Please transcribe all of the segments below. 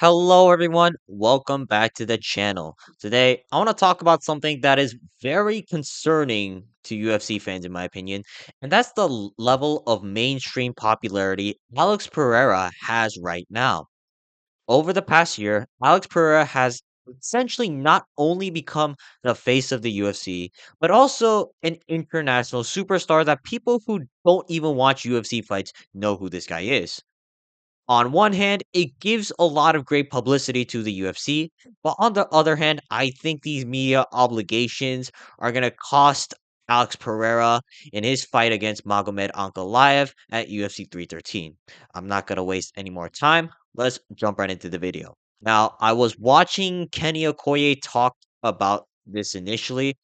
Hello, everyone. Welcome back to the channel. Today, I want to talk about something that is very concerning to UFC fans, in my opinion, and that's the level of mainstream popularity Alex Pereira has right now. Over the past year, Alex Pereira has essentially not only become the face of the UFC, but also an international superstar that people who don't even watch UFC fights know who this guy is. On one hand, it gives a lot of great publicity to the UFC, but on the other hand, I think these media obligations are going to cost Alex Pereira in his fight against Magomed Ankalaev at UFC 313. I'm not going to waste any more time. Let's jump right into the video. Now, I was watching Kenny Okoye talk about this initially,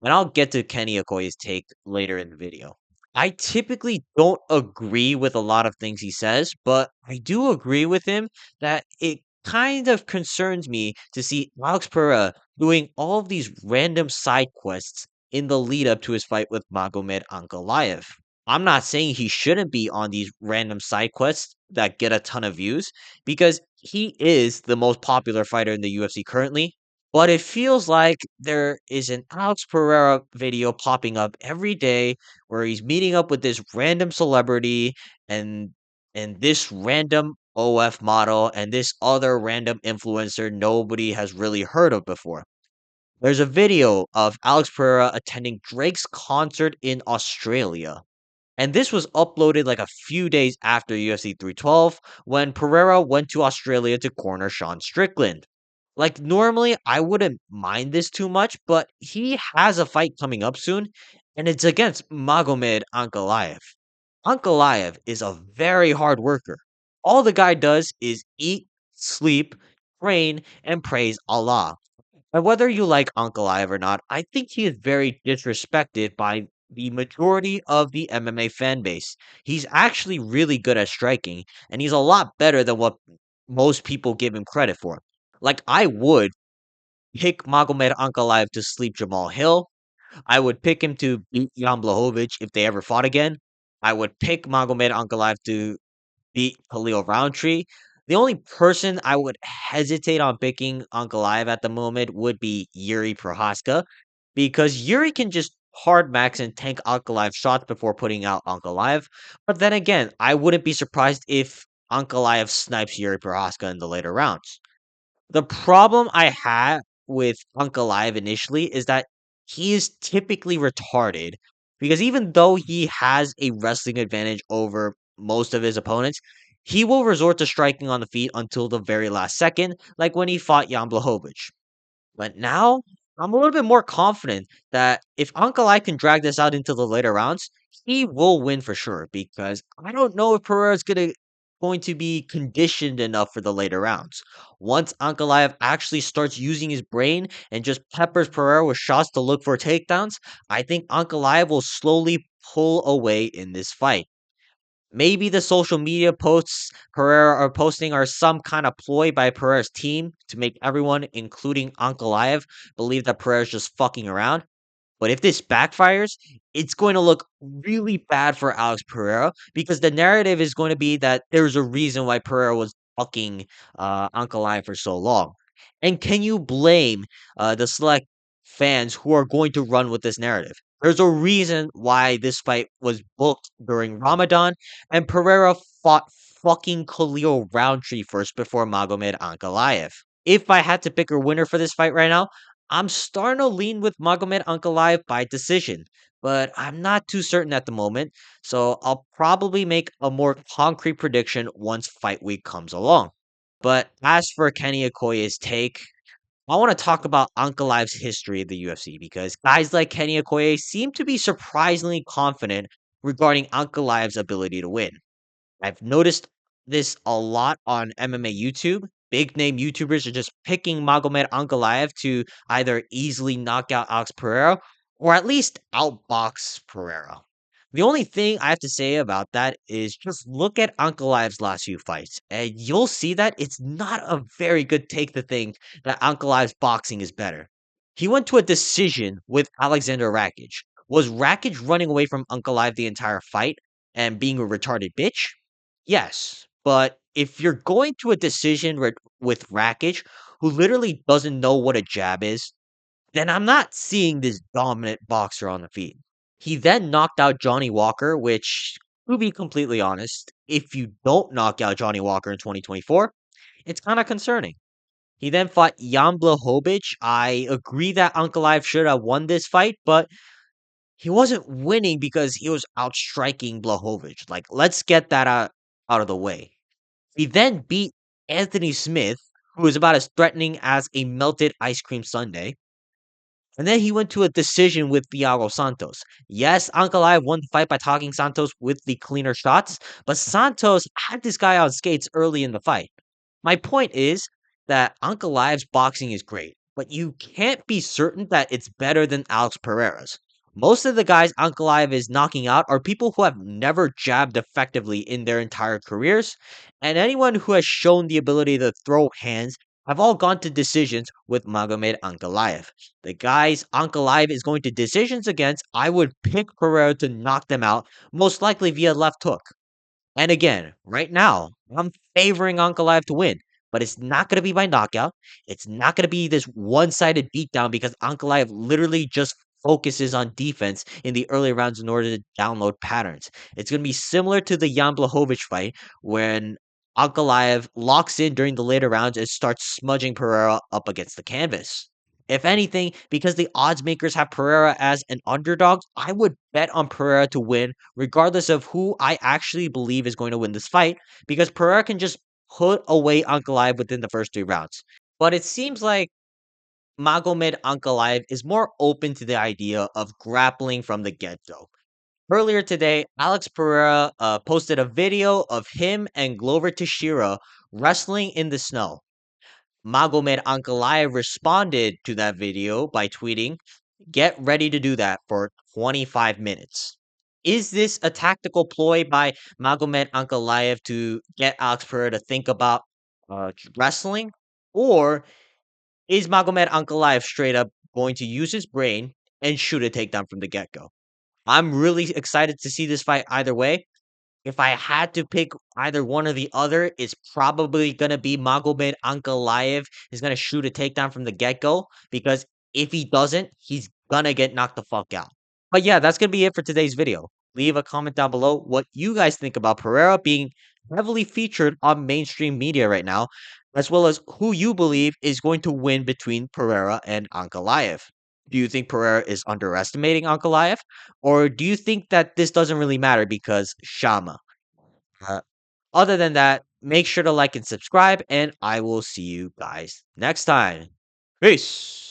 and I'll get to Kenny Okoye's take later in the video. I typically don't agree with a lot of things he says, but I do agree with him that it kind of concerns me to see Alex Pereira doing all of these random side quests in the lead up to his fight with Magomed Ankalaev. I'm not saying he shouldn't be on these random side quests that get a ton of views because he is the most popular fighter in the UFC currently, but it feels like there is an Alex Pereira video popping up every day where he's meeting up with this random celebrity and this random OF model and this other random influencer nobody has really heard of before. There's a video of Alex Pereira attending Drake's concert in Australia. And this was uploaded like a few days after UFC 312 when Pereira went to Australia to corner Sean Strickland. Like, normally, I wouldn't mind this too much, but he has a fight coming up soon, and it's against Magomed Ankalaev. Ankalaev is a very hard worker. All the guy does is eat, sleep, train, and praise Allah. And whether you like Ankalaev or not, I think he is very disrespected by the majority of the MMA fan base. He's actually really good at striking, and he's a lot better than what most people give him credit for. Like, I would pick Magomed Ankalaev to sleep Jamal Hill. I would pick him to beat Jan Blachowicz if they ever fought again. I would pick Magomed Ankalaev to beat Khalil Roundtree. The only person I would hesitate on picking Ankalaev at the moment would be Yuri Prohaska, because Yuri can just hard max and tank Ankalaev shots before putting out Ankalaev. But then again, I wouldn't be surprised if Ankalaev snipes Yuri Prohaska in the later rounds. The problem I had with Ankalaev initially is that he is typically retarded because even though he has a wrestling advantage over most of his opponents, he will resort to striking on the feet until the very last second, like when he fought Jan Blachowicz. But now I'm a little bit more confident that if Ankalaev can drag this out into the later rounds, he will win for sure because I don't know if Pereira is going to be conditioned enough for the later rounds. Once Ankalaev actually starts using his brain and just peppers Pereira with shots to look for takedowns, I think Ankalaev will slowly pull away in this fight. Maybe the social media posts Pereira are posting are some kind of ploy by Pereira's team to make everyone, including Ankalaev, believe that Pereira's just fucking around. But if this backfires, it's going to look really bad for Alex Pereira because the narrative is going to be that there's a reason why Pereira was fucking Ankalaev for so long. And can you blame the select fans who are going to run with this narrative? There's a reason why this fight was booked during Ramadan, and Pereira fought fucking Khalil Roundtree first before Magomed Ankalaev. If I had to pick a winner for this fight right now, I'm starting to lean with Magomed Ankalaev by decision, but I'm not too certain at the moment, so I'll probably make a more concrete prediction once fight week comes along. But as for Kenny Okoye's take, I want to talk about Ankalaev's history of the UFC because guys like Kenny Okoye seem to be surprisingly confident regarding Ankalaev's ability to win. I've noticed this a lot on MMA YouTube. Big name YouTubers are just picking Magomed Ankalaev to either easily knock out Alex Pereira or at least outbox Pereira. The only thing I have to say about that is just look at Ankalaev's last few fights, and you'll see that it's not a very good take to think that Ankalaev's boxing is better. He went to a decision with Alexander Rakic. Was Rakic running away from Ankalaev the entire fight and being a retarded bitch? Yes, but if you're going to a decision with Rakic, who literally doesn't know what a jab is, then I'm not seeing this dominant boxer on the feet. He then knocked out Johnny Walker, which, to be completely honest, if you don't knock out Johnny Walker in 2024, it's kind of concerning. He then fought Jan Blachowicz. I agree that Ankalaev should have won this fight, but he wasn't winning because he was outstriking Blachowicz. Like, let's get that out of the way. He then beat Anthony Smith, who was about as threatening as a melted ice cream sundae. And then he went to a decision with Thiago Santos. Yes, Ankalaev won the fight by talking Santos with the cleaner shots, but Santos had this guy on skates early in the fight. My point is that Ankalaev's boxing is great, but you can't be certain that it's better than Alex Pereira's. Most of the guys Ankalaev is knocking out are people who have never jabbed effectively in their entire careers, and anyone who has shown the ability to throw hands have all gone to decisions with Magomed Ankalaev. The guys Ankalaev is going to decisions against, I would pick Pereira to knock them out, most likely via left hook. And again, right now, I'm favoring Ankalaev to win, but it's not going to be by knockout. It's not going to be this one-sided beatdown because Ankalaev literally just focuses on defense in the early rounds in order to download patterns. It's going to be similar to the Jan Blachowicz fight when Ankalaev locks in during the later rounds and starts smudging Pereira up against the canvas. If anything, because the odds makers have Pereira as an underdog, I would bet on Pereira to win regardless of who I actually believe is going to win this fight, because Pereira can just put away Ankalaev within the first 3 rounds. But it seems like Magomed Ankalaev is more open to the idea of grappling from the get-go. Earlier today, Alex Pereira posted a video of him and Glover Teixeira wrestling in the snow. Magomed Ankalaev responded to that video by tweeting, "Get ready to do that for 25 minutes." Is this a tactical ploy by Magomed Ankalaev to get Alex Pereira to think about wrestling? Or is Magomed Ankalaev straight up going to use his brain and shoot a takedown from the get go? I'm really excited to see this fight either way. If I had to pick either one or the other, it's probably gonna be Magomed Ankalaev is gonna shoot a takedown from the get-go, because if he doesn't, he's gonna get knocked the fuck out. But yeah, that's gonna be it for today's video. Leave a comment down below what you guys think about Pereira being heavily featured on mainstream media right now, as well as who you believe is going to win between Pereira and Ankalaev. Do you think Pereira is underestimating Ankalaev? Or do you think that this doesn't really matter because Shama? Uh, Other than that, make sure to like and subscribe, and I will see you guys next time. Peace.